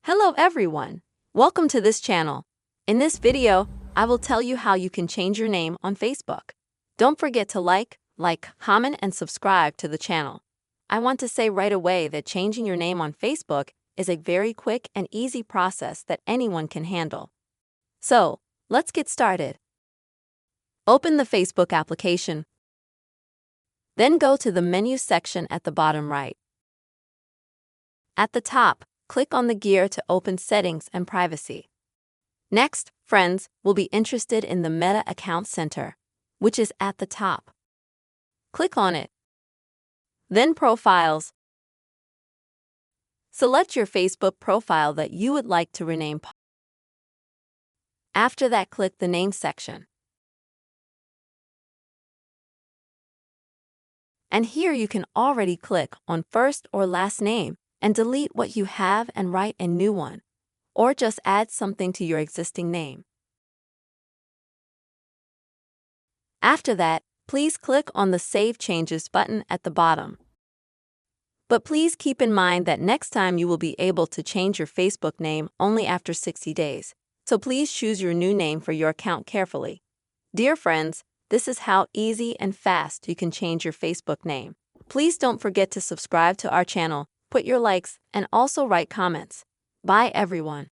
Hello everyone! Welcome to this channel. In this video, I will tell you how you can change your name on Facebook. Don't forget to like, comment, and subscribe to the channel. I want to say right away that changing your name on Facebook is a very quick and easy process that anyone can handle. So, let's get started. Open the Facebook application. Then go to the menu section at the bottom right. At the top, click on the gear to open Settings and Privacy. Next, friends will be interested in the Meta Account Center, which is at the top. Click on it. Then Profiles. Select your Facebook profile that you would like to rename. After that, click the Name section. And here you can already click on first or last name and delete what you have and write a new one, or just add something to your existing name. After that, please click on the Save Changes button at the bottom. But please keep in mind that next time you will be able to change your Facebook name only after 60 days, so please choose your new name for your account carefully. Dear friends, this is how easy and fast you can change your Facebook name. Please don't forget to subscribe to our channel, put your likes, and also write comments. Bye everyone.